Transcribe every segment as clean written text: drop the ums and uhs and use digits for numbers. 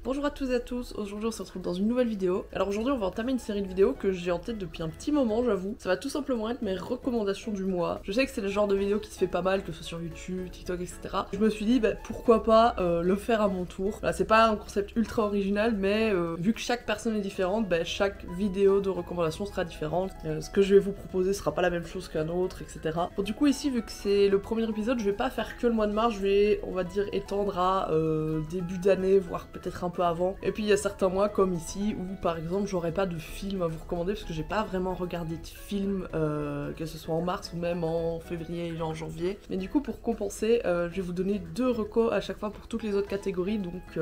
Bonjour à tous et à tous, aujourd'hui on se retrouve dans une nouvelle vidéo. Alors aujourd'hui on va entamer une série de vidéos que j'ai en tête depuis un petit moment, j'avoue. Ça va tout simplement être mes recommandations du mois. Je sais que c'est le genre de vidéo qui se fait pas mal, que ce soit sur YouTube, TikTok, etc. Je me suis dit pourquoi pas le faire à mon tour. Voilà, c'est pas un concept ultra original, mais vu que chaque personne est différente, chaque vidéo de recommandation sera différente. Ce que je vais vous proposer sera pas la même chose qu'un autre, etc. Bon, du coup ici, vu que c'est le premier épisode, je vais pas faire que le mois de mars, je vais, on va dire, étendre à début d'année, voire peut-être un peu avant. Et puis il y a certains mois comme ici où par exemple j'aurais pas de film à vous recommander parce que j'ai pas vraiment regardé de film, que ce soit en mars ou même en février et en janvier. Mais du coup pour compenser, je vais vous donner 2 recos à chaque fois pour toutes les autres catégories, donc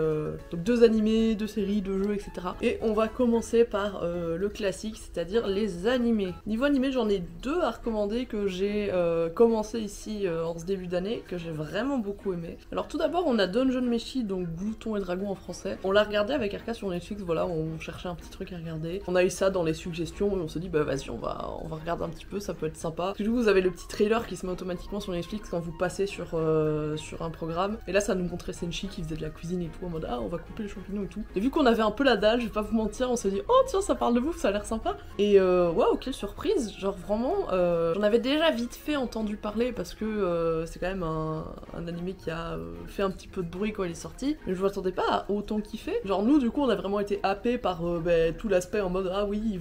2 animés, 2 séries, 2 jeux, etc. Et on va commencer par le classique, c'est-à-dire les animés. Niveau animé, j'en ai 2 à recommander que j'ai commencé ici en ce début d'année, que j'ai vraiment beaucoup aimé. Alors tout d'abord on a Dungeon Meshi, donc Glouton et Dragon en français. On l'a regardé avec Arca sur Netflix, voilà, on cherchait un petit truc à regarder. On a eu ça dans les suggestions et on se dit vas-y on va regarder un petit peu, ça peut être sympa. Parce que du coup vous avez le petit trailer qui se met automatiquement sur Netflix quand vous passez sur un programme. Et là ça nous montrait Senshi qui faisait de la cuisine et tout, en mode on va couper les champignons et tout. Et vu qu'on avait un peu la dalle, je vais pas vous mentir, on s'est dit oh tiens ça parle de bouffe, ça a l'air sympa. Et waouh, quelle surprise, genre vraiment, j'en avais déjà vite fait entendu parler parce que c'est quand même un animé qui a fait un petit peu de bruit quand il est sorti. Mais je m'attendais pas à autant kiffer. Genre nous du coup on a vraiment été happés par tout l'aspect en mode oui ils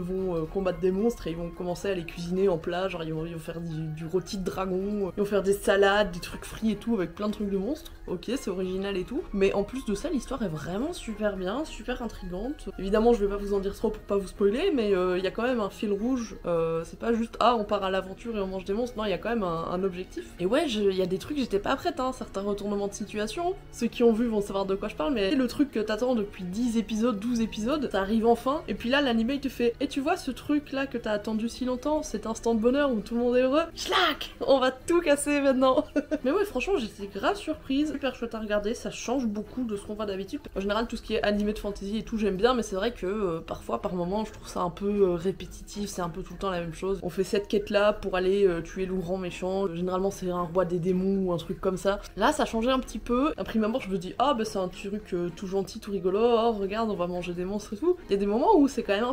vont combattre des monstres et ils vont commencer à les cuisiner en plat, genre ils vont faire du rôti de dragon, ils vont faire des salades, des trucs frits et tout avec plein de trucs de monstres. Ok, c'est original et tout, mais en plus de ça l'histoire est vraiment super bien, super intrigante. Évidemment je vais pas vous en dire trop pour pas vous spoiler, mais il y a quand même un fil rouge, c'est pas juste on part à l'aventure et on mange des monstres, non il y a quand même un objectif. Et ouais, il y a des trucs j'étais pas prête, certains retournements de situation, ceux qui ont vu vont savoir de quoi je parle, mais le truc que t'attends depuis 10 épisodes, 12 épisodes, ça arrive enfin, et puis là l'anime il te fait et tu vois ce truc là que t'as attendu si longtemps, cet instant de bonheur où tout le monde est heureux, schlac, on va tout casser maintenant. Mais ouais franchement j'étais grave surprise, super chouette à regarder, ça change beaucoup de ce qu'on voit d'habitude. En général tout ce qui est animé de fantasy et tout j'aime bien, mais c'est vrai que parfois par moments je trouve ça un peu répétitif, c'est un peu tout le temps la même chose. On fait cette quête là pour aller tuer le grand méchant, généralement c'est un roi des démons ou un truc comme ça. Là ça changeait un petit peu, à prime abord je me dis c'est un truc tout gentil, tout rigolo, regarde on va manger des monstres et tout. Il y a des moments où c'est quand même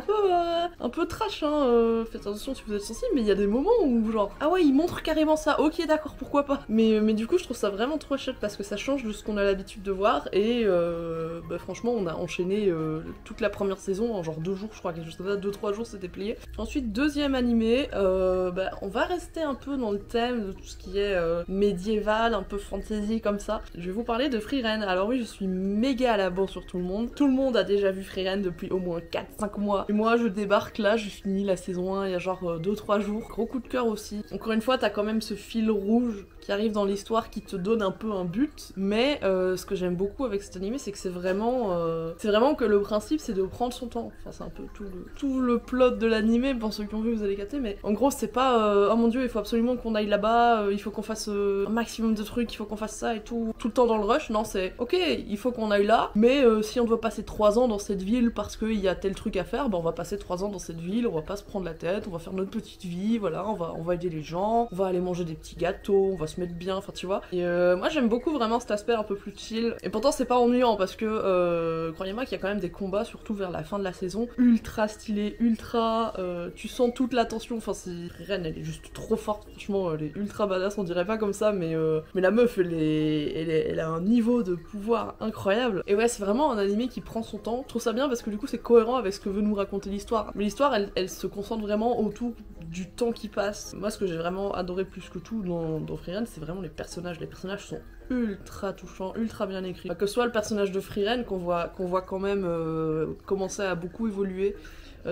un peu trash, faites attention si vous êtes sensible, mais il y a des moments où genre ouais il montre carrément ça, ok d'accord pourquoi pas. Mais du coup je trouve ça vraiment trop chouette parce que ça change de ce qu'on a l'habitude de voir et franchement on a enchaîné toute la première saison en genre 2 jours je crois, quelque chose comme ça, 2-3 jours c'était plié. Ensuite deuxième animé, on va rester un peu dans le thème de tout ce qui est médiéval, un peu fantasy comme ça. Je vais vous parler de Frieren. Alors oui je suis méga à la bourre sur tout le monde. Tout le monde a déjà vu Frieren depuis au moins 4-5 mois. Et moi je débarque là, j'ai fini la saison 1 il y a genre 2-3 jours. Gros coup de cœur aussi. Encore une fois t'as quand même ce fil rouge qui arrive dans l'histoire qui te donne un peu un but. Mais ce que j'aime beaucoup avec cet animé c'est que c'est vraiment que le principe c'est de prendre son temps. Enfin c'est un peu tout le plot de l'animé, pour ceux qui ont vu vous allez capter, mais en gros c'est pas oh mon dieu il faut absolument qu'on aille là-bas, il faut qu'on fasse un maximum de trucs, il faut qu'on fasse ça et tout le temps dans le rush. Non c'est ok il faut qu'on aille là, mais si on doit passer 3 ans dans cette ville parce qu'il y a tel truc à faire, on va passer 3 ans dans cette ville, on va pas se prendre la tête, on va faire notre petite vie, voilà, on va aider les gens, on va aller manger des petits gâteaux, on va se mettre bien, enfin tu vois. Et moi j'aime beaucoup vraiment cet aspect un peu plus chill, et pourtant c'est pas ennuyant parce que croyez-moi qu'il y a quand même des combats, surtout vers la fin de la saison, ultra stylés, ultra tu sens toute la tension, enfin Ren elle est juste trop forte, franchement elle est ultra badass, on dirait pas comme ça, mais la meuf elle a un niveau de pouvoir incroyable. Et ouais c'est vraiment un animé qui prend son temps. Je trouve ça bien parce que du coup c'est cohérent avec ce que veut nous raconter l'histoire. Mais l'histoire elle se concentre vraiment autour du temps qui passe. Moi ce que j'ai vraiment adoré plus que tout dans Frieren c'est vraiment les personnages. Les personnages sont ultra touchants, ultra bien écrits. Que ce soit le personnage de Frieren qu'on voit quand même commencer à beaucoup évoluer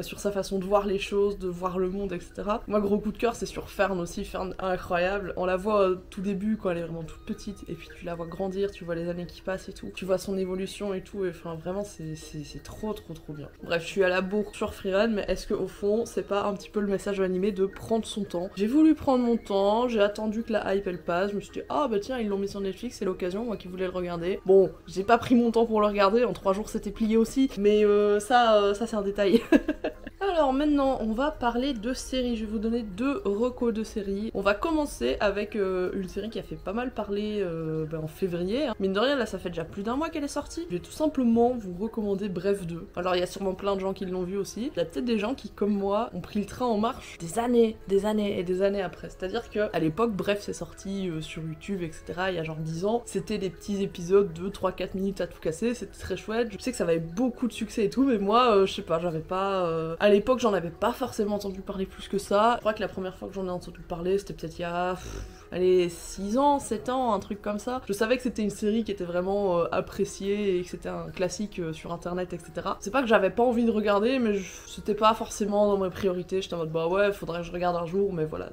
sur sa façon de voir les choses, de voir le monde, etc. Moi, gros coup de cœur, c'est sur Fern aussi. Fern, incroyable. On la voit tout début, quand elle est vraiment toute petite, et puis tu la vois grandir, tu vois les années qui passent et tout. Tu vois son évolution et tout, et enfin, vraiment, c'est trop bien. Bref, je suis à la bourre sur Frieren, mais est-ce qu'au fond, c'est pas un petit peu le message animé de prendre son temps? J'ai voulu prendre mon temps, j'ai attendu que la hype elle passe, je me suis dit, tiens, ils l'ont mis sur Netflix, c'est l'occasion, moi qui voulais le regarder. Bon, j'ai pas pris mon temps pour le regarder, en 3 jours c'était plié aussi, mais ça c'est un détail. Alors maintenant, on va parler de séries. Je vais vous donner 2 recos de séries. On va commencer avec une série qui a fait pas mal parler en février. Mine de rien, là, ça fait déjà plus d'1 mois qu'elle est sortie. Je vais tout simplement vous recommander Bref 2. Alors, il y a sûrement plein de gens qui l'ont vu aussi. Il y a peut-être des gens qui, comme moi, ont pris le train en marche des années et des années après. C'est-à-dire que à l'époque, Bref, c'est sorti sur YouTube, etc. Il y a genre 10 ans. C'était des petits épisodes de 3-4 minutes à tout casser. C'était très chouette. Je sais que ça avait beaucoup de succès et tout, mais moi, je sais pas, j'avais pas... À l'époque, j'en avais pas forcément entendu parler plus que ça. Je crois que la première fois que j'en ai entendu parler, c'était peut-être il y a... allez, 6 ans, 7 ans, un truc comme ça. Je savais que c'était une série qui était vraiment appréciée et que c'était un classique sur internet, etc. C'est pas que j'avais pas envie de regarder, mais c'était pas forcément dans mes priorités. J'étais en mode bah ouais, faudrait que je regarde un jour, mais voilà,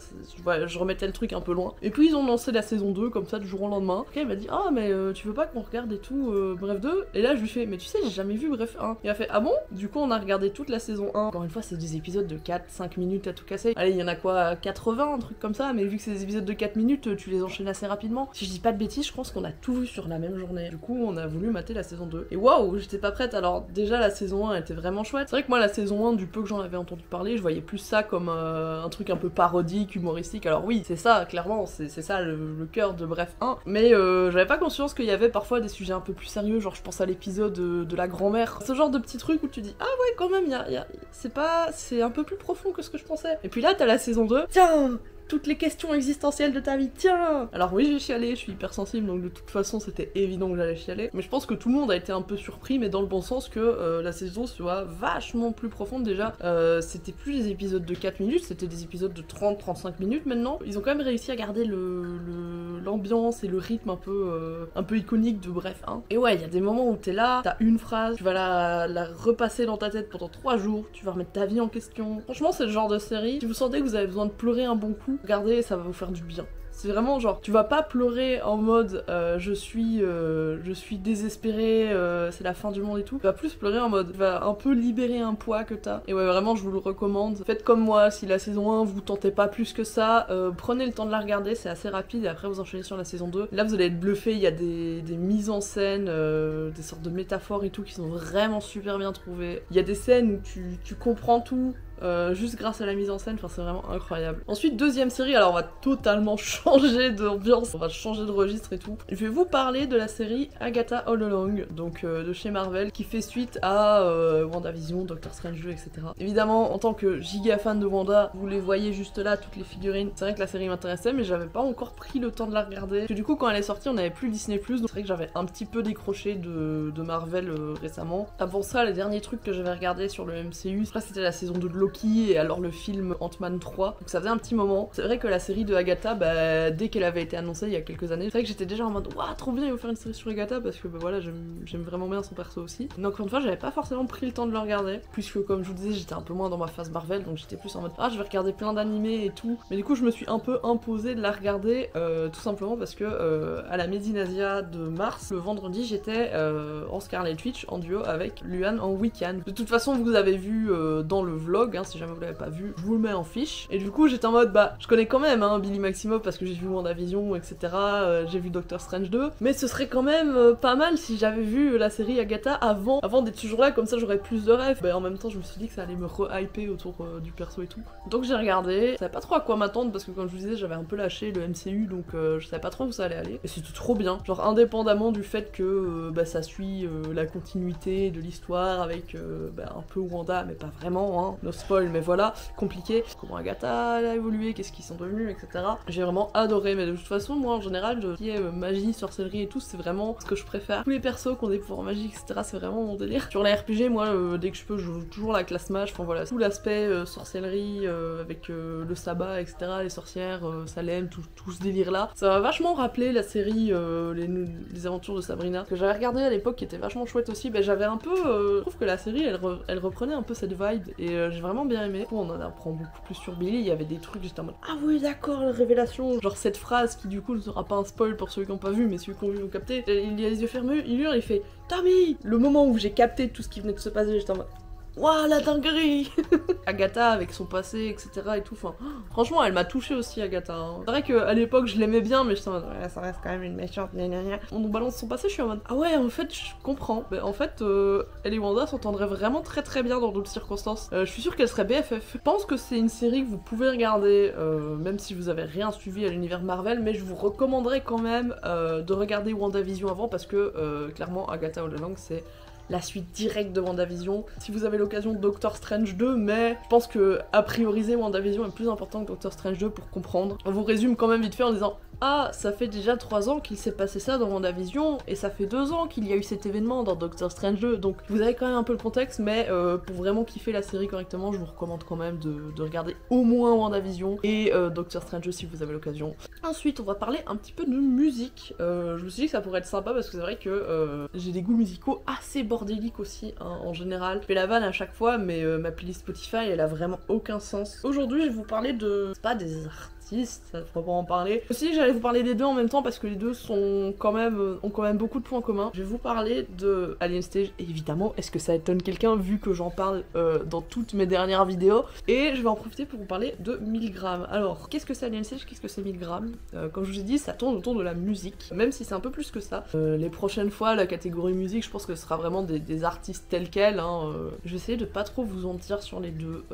je remettais le truc un peu loin. Et puis ils ont lancé la saison 2 comme ça du jour au lendemain. Ok, il m'a dit ah mais tu veux pas qu'on regarde et tout Bref 2? Et là je lui fais mais tu sais, j'ai jamais vu Bref 1. Il a fait ah bon? Du coup on a regardé toute la saison 1. Encore une fois, c'est des épisodes de 4-5 minutes à tout casser. Allez, il y en a quoi 80, un truc comme ça, mais vu que c'est des épisodes de 4 minutes, tu les enchaînes assez rapidement. Si je dis pas de bêtises, je pense qu'on a tout vu sur la même journée. Du coup, on a voulu mater la saison 2. Et waouh, j'étais pas prête. Alors déjà, la saison 1 était vraiment chouette. C'est vrai que moi, la saison 1, du peu que j'en avais entendu parler, je voyais plus ça comme un truc un peu parodique, humoristique. Alors oui, c'est ça, clairement, c'est ça le cœur de Bref 1. Mais j'avais pas conscience qu'il y avait parfois des sujets un peu plus sérieux, genre je pense à l'épisode de la grand-mère. Ce genre de petits trucs où tu dis ah ouais, quand même, c'est un peu plus profond que ce que je pensais. Et puis là, t'as la saison 2. Tiens, toutes les questions existentielles de ta vie, tiens! Alors oui, j'ai chialé, je suis hypersensible, donc de toute façon c'était évident que j'allais chialer. Mais je pense que tout le monde a été un peu surpris, mais dans le bon sens que la saison soit vachement plus profonde déjà. C'était plus des épisodes de 4 minutes, c'était des épisodes de 30-35 minutes maintenant. Ils ont quand même réussi à garder l'ambiance et le rythme un peu iconique de Bref 1. Et ouais, il y a des moments où t'es là, t'as une phrase, tu vas la repasser dans ta tête pendant 3 jours, tu vas remettre ta vie en question. Franchement, c'est le genre de série, si vous sentez que vous avez besoin de pleurer un bon coup, regardez, ça va vous faire du bien. C'est vraiment genre, tu vas pas pleurer en mode je suis désespérée, c'est la fin du monde et tout. Tu vas plus pleurer en mode, tu vas un peu libérer un poids que t'as. Et ouais, vraiment, je vous le recommande. Faites comme moi, si la saison 1 vous tentez pas plus que ça, prenez le temps de la regarder, c'est assez rapide et après vous enchaînez sur la saison 2. Là, vous allez être bluffé, il y a des mises en scène, des sortes de métaphores et tout qui sont vraiment super bien trouvées. Il y a des scènes où tu comprends tout. Juste grâce à la mise en scène, enfin c'est vraiment incroyable. Ensuite, deuxième série, alors on va totalement changer d'ambiance, on va changer de registre et tout. Je vais vous parler de la série Agatha All Along, donc de chez Marvel, qui fait suite à WandaVision, Doctor Strange 2, etc. Évidemment, en tant que giga fan de Wanda, vous les voyez juste là, toutes les figurines. C'est vrai que la série m'intéressait, mais j'avais pas encore pris le temps de la regarder. Parce que du coup, quand elle est sortie, on avait plus Disney+, donc c'est vrai que j'avais un petit peu décroché de Marvel récemment. Avant ça, les derniers trucs que j'avais regardés sur le MCU, après c'était la saison 2 de Loki, et alors le film Ant-Man 3, donc ça faisait un petit moment. C'est vrai que la série de Agatha, dès qu'elle avait été annoncée il y a quelques années, c'est vrai que j'étais déjà en mode waouh, trop bien, ils vont faire une série sur Agatha, parce que voilà, j'aime vraiment bien son perso aussi. Donc encore une fois, j'avais pas forcément pris le temps de le regarder, puisque comme je vous disais, j'étais un peu moins dans ma phase Marvel, donc j'étais plus en mode ah, je vais regarder plein d'animés et tout. Mais du coup, je me suis un peu imposée de la regarder, tout simplement parce que à la Medinasia de mars, le vendredi, j'étais en Scarlet Witch en duo avec Luan en week-end. De toute façon, vous avez vu dans le vlog, si jamais vous l'avez pas vu, je vous le mets en fiche. Et du coup, j'étais en mode, je connais quand même Billy Maximoff parce que j'ai vu WandaVision, etc. J'ai vu Doctor Strange 2. Mais ce serait quand même pas mal si j'avais vu la série Agatha avant d'être toujours là, comme ça j'aurais plus de rêves. En même temps, je me suis dit que ça allait me re-hyper autour du perso et tout. Donc j'ai regardé, je savais pas trop à quoi m'attendre parce que comme je vous disais, j'avais un peu lâché le MCU, donc je savais pas trop où ça allait aller. Et c'était trop bien. Genre, indépendamment du fait que ça suit la continuité de l'histoire avec un peu Wanda, mais pas vraiment, hein. No spoil, mais voilà, compliqué. Comment Agatha a évolué, qu'est-ce qu'ils sont devenus, etc. J'ai vraiment adoré, mais de toute façon, moi en général, tout ce qui est magie, sorcellerie et tout, c'est vraiment ce que je préfère. Tous les persos qui ont des pouvoirs magiques, etc., c'est vraiment mon délire. Sur les RPG, moi, dès que je peux, je joue toujours la classe mage, enfin voilà, tout l'aspect sorcellerie, avec le sabbat, etc., les sorcières, Salem, tout ce délire-là. Ça m'a vachement rappelé la série les aventures de Sabrina, que j'avais regardé à l'époque, qui était vachement chouette aussi. J'avais un peu... je trouve que la série, elle reprenait un peu cette vibe, et j'ai vraiment bien aimé. On en apprend beaucoup plus sur Billy, il y avait des trucs, j'étais en mode ah oui d'accord, la révélation, genre cette phrase qui du coup ne sera pas un spoil pour ceux qui n'ont pas vu, mais ceux qui ont vu vont capter. Il a les yeux fermés, il hurle, il fait Tommy. Le moment où j'ai capté tout ce qui venait de se passer, j'étais en mode Waouh, la dinguerie. Agatha avec son passé, etc. et tout, enfin, franchement, elle m'a touchée aussi, Agatha. Hein. C'est vrai qu'à l'époque, je l'aimais bien, mais je suis en mode, ouais, ça reste quand même une méchante, gna. On nous balance son passé, je suis en mode, ah ouais, en fait, je comprends. Mais en fait, elle et Wanda s'entendraient vraiment très bien dans d'autres circonstances. Je suis sûre qu'elle serait BFF. Je pense que c'est une série que vous pouvez regarder, même si vous avez rien suivi à l'univers Marvel, mais je vous recommanderais quand même de regarder WandaVision avant, parce que, clairement, Agatha All Along, c'est la suite directe de WandaVision. Si vous avez l'occasion, Doctor Strange 2, mais je pense que à prioriser WandaVision est plus important que Doctor Strange 2 pour comprendre. On vous résume quand même vite fait en disant ah, ça fait déjà 3 ans qu'il s'est passé ça dans WandaVision, et ça fait 2 ans qu'il y a eu cet événement dans Doctor Strange 2, donc vous avez quand même un peu le contexte, mais pour vraiment kiffer la série correctement, je vous recommande quand même de regarder au moins WandaVision et Doctor Strange 2 si vous avez l'occasion. Ensuite, on va parler un petit peu de musique. Je me suis dit que ça pourrait être sympa parce que c'est vrai que j'ai des goûts musicaux assez bordéliques aussi, hein, en général. Je fais la vanne à chaque fois, mais ma playlist Spotify, elle a vraiment aucun sens. Aujourd'hui, je vais vous parler de... c'est pas des artistes, ça faut pas en parler. Aussi, j'allais vous parler des deux en même temps parce que les deux sont quand même, ont quand même beaucoup de points communs. Je vais vous parler de Alien Stage, et évidemment, est-ce que ça étonne quelqu'un vu que j'en parle dans toutes mes dernières vidéos. Et je vais en profiter pour vous parler de Milgram. Alors, qu'est-ce que c'est Alien Stage? Qu'est-ce que c'est Milgram? Comme je vous ai dit, ça tourne autour de la musique, même si c'est un peu plus que ça. Les prochaines fois, la catégorie musique, je pense que ce sera vraiment des artistes tels quels. Hein. Je vais essayer de pas trop vous en dire sur les deux,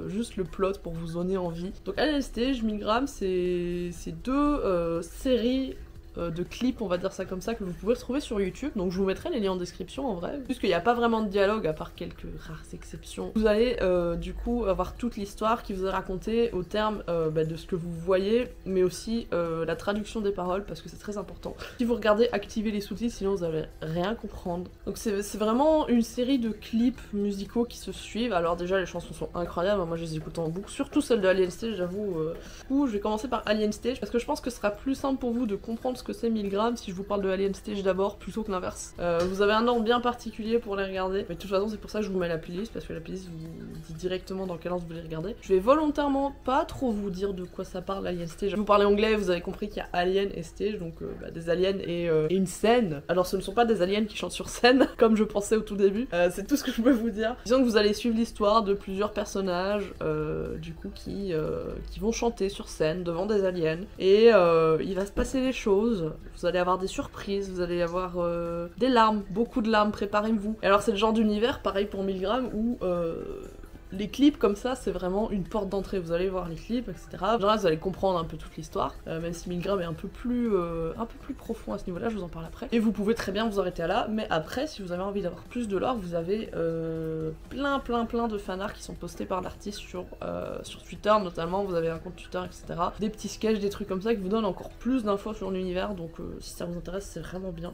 juste le plot pour vous donner envie. Donc Alien Stage, Milgram, c'est deux séries de clips, on va dire ça comme ça, que vous pouvez retrouver sur YouTube, donc je vous mettrai les liens en description en vrai, puisqu'il n'y a pas vraiment de dialogue à part quelques rares exceptions. Vous allez du coup avoir toute l'histoire qui vous est racontée au terme de ce que vous voyez, mais aussi la traduction des paroles, parce que c'est très important. Si vous regardez, activez les sous-titres, sinon vous allez rien comprendre. Donc c'est vraiment une série de clips musicaux qui se suivent. Alors déjà les chansons sont incroyables, moi je les écoute en boucle, surtout celle de Alien Stage, j'avoue. Je vais commencer par Alien Stage, parce que je pense que ce sera plus simple pour vous de comprendre ce que c'est Milgram si je vous parle de Alien Stage d'abord plutôt que l'inverse. Vous avez un ordre bien particulier pour les regarder, mais de toute façon c'est pour ça que je vous mets la playlist, parce que la playlist vous dit directement dans quel ordre vous les regardez. Je vais volontairement pas trop vous dire de quoi ça parle Alien Stage. Je vous parler anglais, vous avez compris qu'il y a Alien et Stage, donc des aliens et une scène. Alors ce ne sont pas des aliens qui chantent sur scène, comme je pensais au tout début, c'est tout ce que je peux vous dire. Disons que vous allez suivre l'histoire de plusieurs personnages du coup qui vont chanter sur scène devant des aliens, et il va se passer des choses. Vous allez avoir des surprises, vous allez avoir des larmes, beaucoup de larmes, préparez-vous. Et alors c'est le genre d'univers, pareil pour Milgram, où les clips comme ça, c'est vraiment une porte d'entrée. Vous allez voir les clips, etc. En général, vous allez comprendre un peu toute l'histoire, même si Milgram est un peu plus profond à ce niveau-là, je vous en parle après. Et vous pouvez très bien vous arrêter là, mais après, si vous avez envie d'avoir plus de lore, vous avez plein de fanarts qui sont postés par l'artiste sur Twitter, notamment. Vous avez un compte Twitter, etc. Des petits sketchs, des trucs comme ça qui vous donnent encore plus d'infos sur l'univers, donc si ça vous intéresse, c'est vraiment bien.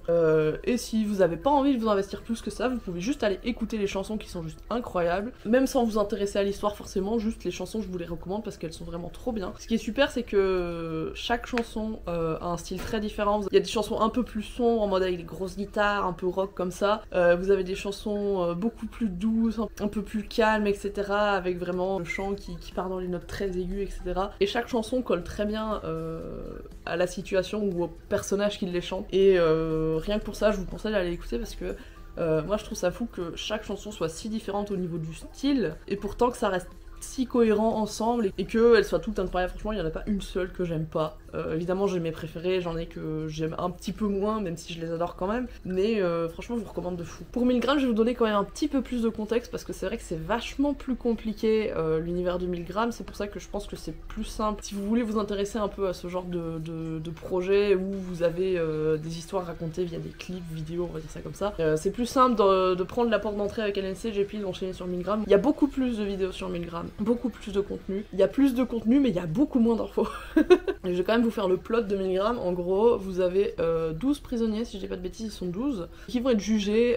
Et si vous avez pas envie de vous investir plus que ça, vous pouvez juste aller écouter les chansons qui sont juste incroyables, même sans vous intéresser à l'histoire forcément, juste les chansons je vous les recommande parce qu'elles sont vraiment trop bien. Ce qui est super, c'est que chaque chanson a un style très différent. Il y a des chansons un peu plus sombres en mode avec des grosses guitares, un peu rock comme ça. Vous avez des chansons beaucoup plus douces, un peu plus calmes, etc. avec vraiment le chant qui part dans les notes très aiguës, etc. Et chaque chanson colle très bien à la situation ou au personnage qui les chante. Et rien que pour ça, je vous conseille d'aller l'écouter parce que moi je trouve ça fou que chaque chanson soit si différente au niveau du style, et pourtant que ça reste si cohérent ensemble et qu'elles soient toutes incroyables. Franchement, il n'y en a pas une seule que j'aime pas. Évidemment, j'ai mes préférés, j'en ai que j'aime un petit peu moins, même si je les adore quand même, mais franchement, je vous recommande de fou. Pour Milgram, je vais vous donner quand même un petit peu plus de contexte, parce que c'est vrai que c'est vachement plus compliqué l'univers de Milgram, c'est pour ça que je pense que c'est plus simple. Si vous voulez vous intéresser un peu à ce genre de projet où vous avez des histoires racontées via des clips, vidéos, on va dire ça comme ça, c'est plus simple de prendre la porte d'entrée avec LNC, et puis d'enchaîner sur Milgram. Il y a beaucoup plus de vidéos sur Milgram, beaucoup plus de contenu. Il y a plus de contenu, mais il y a beaucoup moins d'infos. Je vais quand même vous faire le plot de Milgram. En gros, vous avez 12 prisonniers, si je dis pas de bêtises, ils sont 12, qui vont être jugés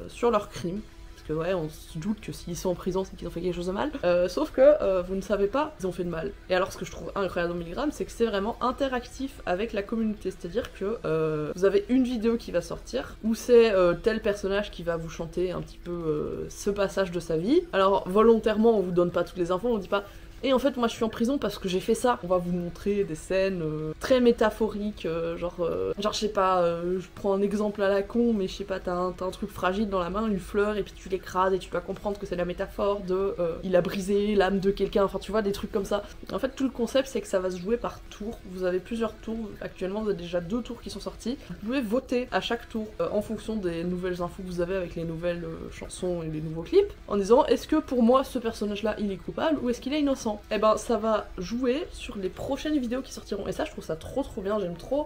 sur leurs crimes. Parce que ouais, on se doute que s'ils sont en prison, c'est qu'ils ont fait quelque chose de mal. Sauf que vous ne savez pas qu'ils ont fait de mal. Et alors, ce que je trouve incroyable dans Milgram, c'est que c'est vraiment interactif avec la communauté. C'est-à-dire que vous avez une vidéo qui va sortir, où c'est tel personnage qui va vous chanter un petit peu ce passage de sa vie. Alors, volontairement, on vous donne pas toutes les infos, on dit pas Et en fait moi je suis en prison parce que j'ai fait ça. On va vous montrer des scènes très métaphoriques, genre je sais pas, je prends un exemple à la con, mais je sais pas, t'as un truc fragile dans la main, une fleur, et puis tu l'écrases et tu dois comprendre que c'est la métaphore de il a brisé l'âme de quelqu'un, enfin tu vois, des trucs comme ça. En fait tout le concept c'est que ça va se jouer par tour. Vous avez plusieurs tours, actuellement vous avez déjà 2 tours qui sont sortis. Vous pouvez voter à chaque tour en fonction des nouvelles infos que vous avez avec les nouvelles chansons et les nouveaux clips, en disant est-ce que pour moi ce personnage là il est coupable ou est-ce qu'il est innocent. Et ben ça va jouer sur les prochaines vidéos qui sortiront, et ça je trouve ça trop bien,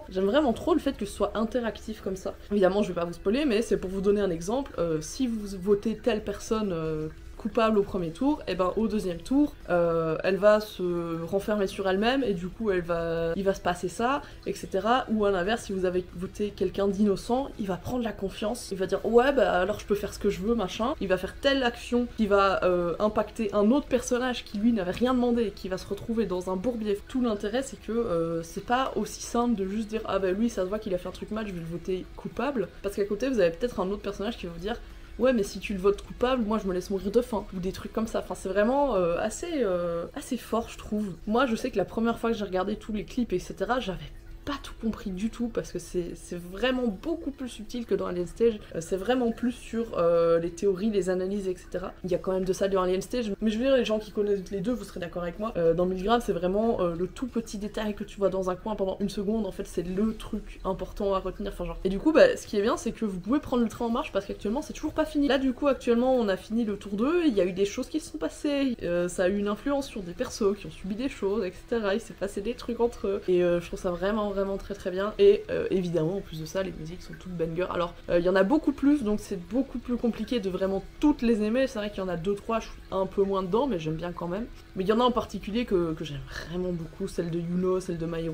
j'aime vraiment trop le fait que ce soit interactif comme ça. Évidemment je vais pas vous spoiler, mais c'est pour vous donner un exemple. Si vous votez telle personne coupable au premier tour, et ben au deuxième tour, elle va se renfermer sur elle-même et du coup il va se passer ça, etc. Ou à l'inverse, si vous avez voté quelqu'un d'innocent, il va prendre la confiance, il va dire ouais bah alors je peux faire ce que je veux, machin, il va faire telle action qui va impacter un autre personnage qui lui n'avait rien demandé et qui va se retrouver dans un bourbier. Tout l'intérêt c'est que c'est pas aussi simple de juste dire ah bah lui ça se voit qu'il a fait un truc mal, je vais le voter coupable, parce qu'à côté vous avez peut-être un autre personnage qui va vous dire ouais mais si tu le votes coupable, moi je me laisse mourir de faim, ou des trucs comme ça. Enfin c'est vraiment assez fort je trouve. Moi je sais que la première fois que j'ai regardé tous les clips etc, j'avais pas tout compris du tout, parce que c'est vraiment beaucoup plus subtil que dans Alien Stage. C'est vraiment plus sur les théories, les analyses, etc. Il y a quand même de ça dans Alien Stage, mais je veux dire, les gens qui connaissent les deux, vous serez d'accord avec moi, dans Milgram, c'est vraiment le tout petit détail que tu vois dans un coin pendant une seconde, en fait, c'est le truc important à retenir, enfin genre. Et du coup, bah, ce qui est bien, c'est que vous pouvez prendre le train en marche, parce qu'actuellement, c'est toujours pas fini. Là, du coup, actuellement, on a fini le tour 2, il y a eu des choses qui se sont passées, ça a eu une influence sur des persos qui ont subi des choses, etc. Il s'est passé des trucs entre eux, et je trouve ça vraiment très bien. Et évidemment en plus de ça les musiques sont toutes bangers. Alors il y en a beaucoup plus, donc c'est beaucoup plus compliqué de vraiment toutes les aimer. C'est vrai qu'il y en a 2-3, je suis un peu moins dedans, mais j'aime bien quand même. Mais il y en a en particulier que j'aime vraiment beaucoup, celle de Yuno, celle de Maïru,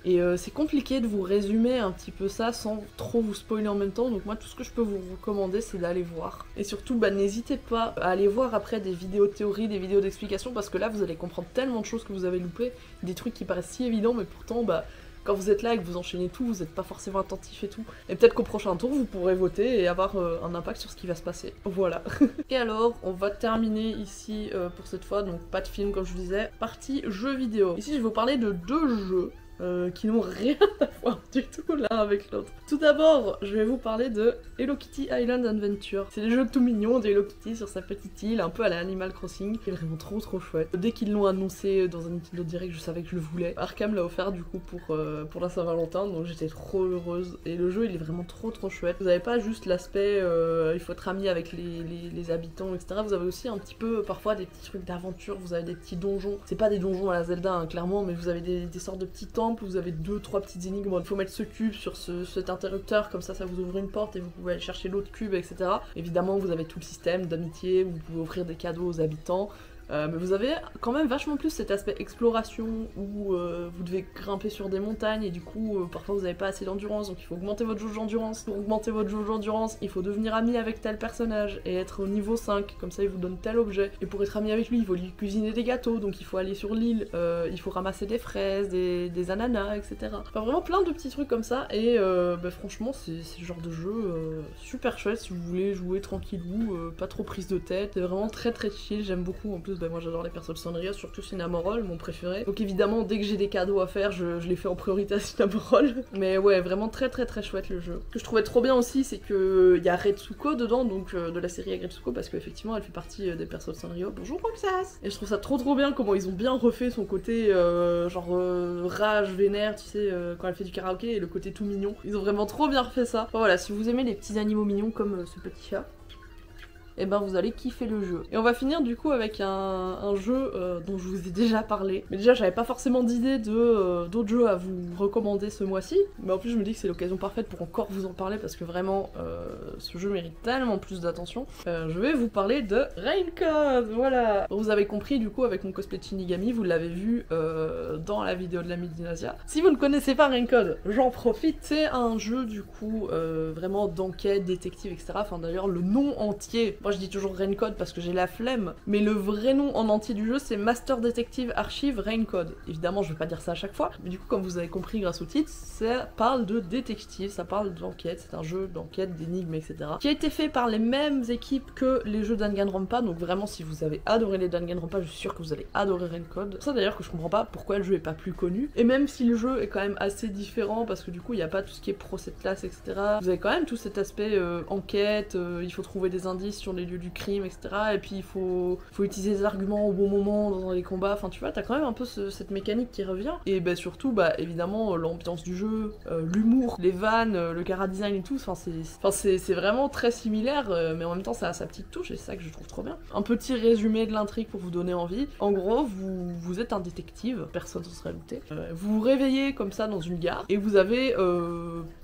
et c'est compliqué de vous résumer un petit peu ça sans trop vous spoiler en même temps, donc moi tout ce que je peux vous recommander c'est d'aller voir. Et surtout bah n'hésitez pas à aller voir après des vidéos de théorie, des vidéos d'explication, parce que là vous allez comprendre tellement de choses que vous avez loupé, des trucs qui paraissent si évidents mais pourtant bah quand vous êtes là et que vous enchaînez tout, vous n'êtes pas forcément attentif et tout. Et peut-être qu'au prochain tour, vous pourrez voter et avoir un impact sur ce qui va se passer. Voilà. Et alors, on va terminer ici pour cette fois, donc pas de film comme je vous disais. Partie jeux vidéo. Ici, je vais vous parler de 2 jeux. Qui n'ont rien à voir du tout l'un avec l'autre. Tout d'abord, je vais vous parler de Hello Kitty Island Adventure. C'est des jeux tout mignons de Hello Kitty sur sa petite île, un peu à la Animal Crossing, qui est vraiment trop chouette. Dès qu'ils l'ont annoncé dans un Nintendo Direct, je savais que je le voulais. Arkham l'a offert du coup pour la Saint-Valentin, donc j'étais trop heureuse. Et le jeu, il est vraiment trop chouette. Vous avez pas juste l'aspect il faut être ami avec les habitants, etc. Vous avez aussi un petit peu parfois des petits trucs d'aventure, vous avez des petits donjons. C'est pas des donjons à la Zelda, hein, clairement, mais vous avez des sortes de petits temples. Vous avez 2-3 petites énigmes, il faut mettre ce cube sur cet interrupteur, comme ça vous ouvre une porte et vous pouvez aller chercher l'autre cube, etc. Évidemment vous avez tout le système d'amitié, vous pouvez offrir des cadeaux aux habitants. Mais vous avez quand même vachement plus cet aspect exploration où vous devez grimper sur des montagnes et du coup parfois vous n'avez pas assez d'endurance, donc il faut augmenter votre jauge d'endurance. Pour augmenter votre jauge d'endurance, il faut devenir ami avec tel personnage et être au niveau 5, comme ça il vous donne tel objet. Et pour être ami avec lui, il faut lui cuisiner des gâteaux, donc il faut aller sur l'île, il faut ramasser des fraises, des ananas, etc. Enfin vraiment plein de petits trucs comme ça, et bah, franchement c'est le genre de jeu super chouette si vous voulez jouer tranquillou, pas trop prise de tête, c'est vraiment très chill, j'aime beaucoup. En plus bah, moi j'adore les persos de Sanrio, surtout Cinnamoroll, mon préféré. Donc évidemment dès que j'ai des cadeaux à faire, je les fais en priorité à Cinnamoroll. Mais ouais, vraiment très chouette le jeu. Ce que je trouvais trop bien aussi, c'est que il y a Retsuko dedans, donc de la série Retsuko, parce qu'effectivement elle fait partie des persos de Sanrio. Bonjour Roxas. Et je trouve ça trop bien comment ils ont bien refait son côté rage, vénère, tu sais, quand elle fait du karaoké, et le côté tout mignon. Ils ont vraiment trop bien refait ça. Enfin, voilà, si vous aimez les petits animaux mignons comme ce petit chat, et ben vous allez kiffer le jeu. Et on va finir du coup avec un jeu dont je vous ai déjà parlé. Mais déjà j'avais pas forcément d'idée d'autres jeux à vous recommander ce mois-ci, mais en plus je me dis que c'est l'occasion parfaite pour encore vous en parler parce que vraiment ce jeu mérite tellement plus d'attention. Je vais vous parler de Rain Code, voilà. Vous avez compris du coup avec mon cosplay de Shinigami, vous l'avez vu dans la vidéo de la Midinasia. Si vous ne connaissez pas Rain Code, j'en profite. C'est un jeu du coup vraiment d'enquête, détective, etc. Enfin d'ailleurs le nom entier Moi je dis toujours Raincode parce que j'ai la flemme, mais le vrai nom en entier du jeu c'est Master Detective Archive Raincode. Évidemment je vais pas dire ça à chaque fois, mais du coup comme vous avez compris grâce au titre, ça parle de détective, ça parle d'enquête, c'est un jeu d'enquête, d'énigmes, etc. qui a été fait par les mêmes équipes que les jeux Danganronpa, donc vraiment si vous avez adoré les Danganronpa, je suis sûre que vous allez adorer Raincode. C'est ça d'ailleurs que je comprends pas pourquoi le jeu est pas plus connu, et même si le jeu est quand même assez différent parce que du coup il n'y a pas tout ce qui est procès de classe, etc. Vous avez quand même tout cet aspect enquête, il faut trouver des indices sur les lieux du crime, etc. Et puis il faut utiliser des arguments au bon moment dans les combats, enfin tu vois, t'as quand même un peu cette mécanique qui revient. Et bah surtout, bah évidemment, l'ambiance du jeu, l'humour, les vannes, le chara-design et tout, c'est vraiment très similaire, mais en même temps ça a sa petite touche et c'est ça que je trouve trop bien. Un petit résumé de l'intrigue pour vous donner envie. En gros, vous êtes un détective, personne s'en serait douté. Vous vous réveillez comme ça dans une gare et vous avez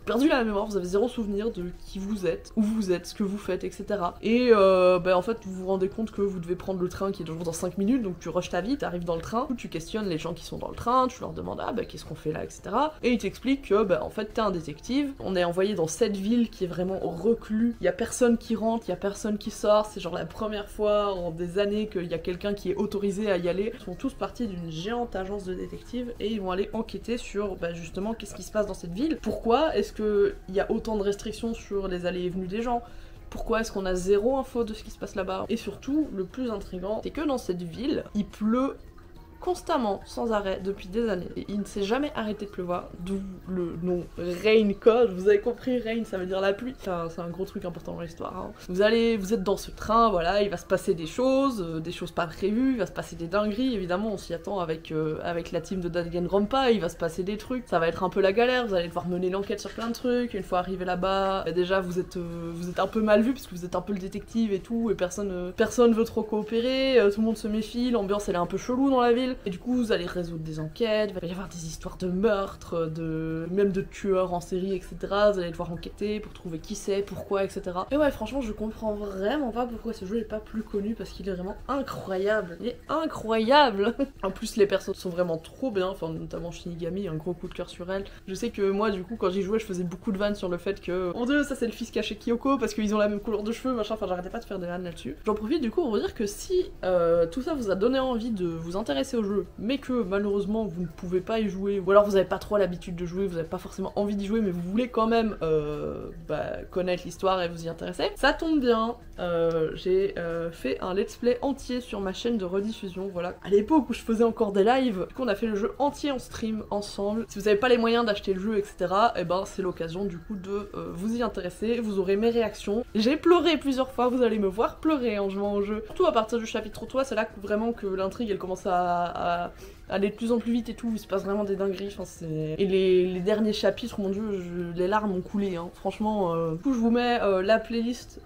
perdu la mémoire, vous avez zéro souvenir de qui vous êtes, où vous êtes, ce que vous faites, etc. Et en fait vous vous rendez compte que vous devez prendre le train qui est toujours dans 5 minutes, donc tu rushes ta vie, t'arrives dans le train, tu questionnes les gens qui sont dans le train, tu leur demandes qu'est-ce qu'on fait là, etc. Et ils t'expliquent que en fait t'es un détective, on est envoyé dans cette ville qui est vraiment reclus, il y a personne qui rentre, il y a personne qui sort, c'est genre la première fois en des années qu'il y a quelqu'un qui est autorisé à y aller. Ils sont tous partis d'une géante agence de détectives et ils vont aller enquêter sur justement qu'est-ce qui se passe dans cette ville, pourquoi est-ce qu'il y a autant de restrictions sur les allées et venues des gens, pourquoi est-ce qu'on a zéro info de ce qui se passe là-bas. Et surtout, le plus intriguant, c'est que dans cette ville, il pleut constamment, sans arrêt, depuis des années. Et il ne s'est jamais arrêté de pleuvoir, d'où le nom Raincode. Vous avez compris, Rain, ça veut dire la pluie. C'est un gros truc important dans l'histoire. Hein. Vous êtes dans ce train, voilà, il va se passer des choses pas prévues, il va se passer des dingueries, évidemment, on s'y attend avec la team de Danganronpa, il va se passer des trucs, ça va être un peu la galère, vous allez devoir mener l'enquête sur plein de trucs, une fois arrivé là-bas, déjà vous êtes un peu mal vu, parce que vous êtes un peu le détective et tout, et personne veut trop coopérer, tout le monde se méfie, l'ambiance elle est un peu chelou dans la ville. Et du coup, vous allez résoudre des enquêtes, il va y avoir des histoires de meurtres, même de tueurs en série, etc. Vous allez devoir enquêter pour trouver qui c'est, pourquoi, etc. Et ouais, franchement, je comprends vraiment pas pourquoi ce jeu est pas plus connu, parce qu'il est vraiment incroyable. Il est incroyable. En plus, les personnes sont vraiment trop bien, enfin, notamment Shinigami, un gros coup de cœur sur elle. Je sais que moi, du coup, quand j'y jouais, je faisais beaucoup de vannes sur le fait que, mon dieu, ça c'est le fils caché Kyoko, parce qu'ils ont la même couleur de cheveux, machin, enfin, j'arrêtais pas de faire des vannes là-dessus. J'en profite du coup pour vous dire que si tout ça vous a donné envie de vous intéresser au jeu, mais que malheureusement vous ne pouvez pas y jouer, ou alors vous avez pas trop l'habitude de jouer, vous avez pas forcément envie d'y jouer, mais vous voulez quand même connaître l'histoire et vous y intéresser, ça tombe bien, j'ai fait un let's play entier sur ma chaîne de rediffusion, voilà. À l'époque où je faisais encore des lives, du coup on a fait le jeu entier en stream ensemble. Si vous avez pas les moyens d'acheter le jeu, etc., et c'est l'occasion du coup de vous y intéresser, vous aurez mes réactions. J'ai pleuré plusieurs fois, vous allez me voir pleurer en jouant au jeu. Surtout à partir du chapitre 3, c'est là que vraiment que l'intrigue elle commence à aller de plus en plus vite et tout, il se passe vraiment des dingueries, enfin c'est... Et les derniers chapitres, mon dieu, les larmes ont coulé, hein. Franchement, du coup je vous mets la playlist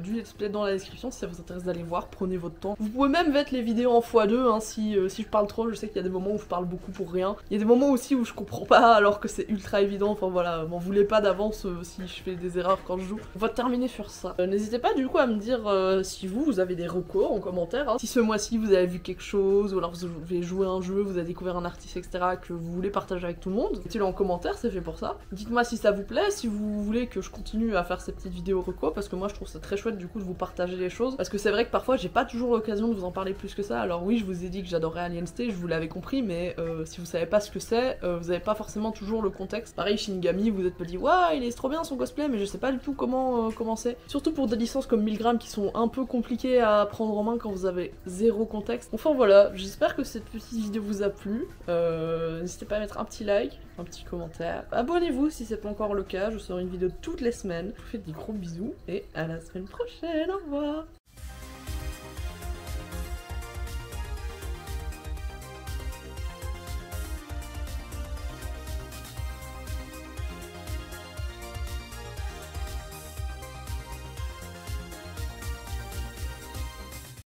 du let's play dans la description si ça vous intéresse d'aller voir, prenez votre temps. Vous pouvez même mettre les vidéos en x2, hein, si je parle trop, je sais qu'il y a des moments où je parle beaucoup pour rien. Il y a des moments aussi où je comprends pas alors que c'est ultra évident, enfin voilà, m'en voulez pas d'avance si je fais des erreurs quand je joue. On va terminer sur ça. N'hésitez pas du coup à me dire si vous avez des recos en commentaire, hein. Si ce mois-ci vous avez vu quelque chose, ou alors vous avez joué un jeu, vous avez découvert un artiste, etc., que vous voulez partager avec tout le monde, mettez-le en commentaire, c'est fait pour ça. Dites-moi si ça vous plaît, si vous voulez que je continue à faire ces petites vidéos reco, parce que moi je trouve ça très chouette du coup de vous partager les choses, parce que c'est vrai que parfois j'ai pas toujours l'occasion de vous en parler plus que ça. Alors oui, je vous ai dit que j'adorais Alien Stay, je vous l'avais compris, mais si vous savez pas ce que c'est, vous avez pas forcément toujours le contexte. Pareil, Shinigami, vous êtes pas dit waouh, il est trop bien son cosplay, mais je sais pas du tout comment commencer. Surtout pour des licences comme 1000 grammes qui sont un peu compliquées à prendre en main quand vous avez zéro contexte. Enfin voilà, j'espère que cette petite vidéo vous a plu. N'hésitez pas à mettre un petit like, un petit commentaire. Abonnez-vous si c'est pas encore le cas, je sors une vidéo toutes les semaines. Je vous fais des gros bisous et à la semaine prochaine, au revoir.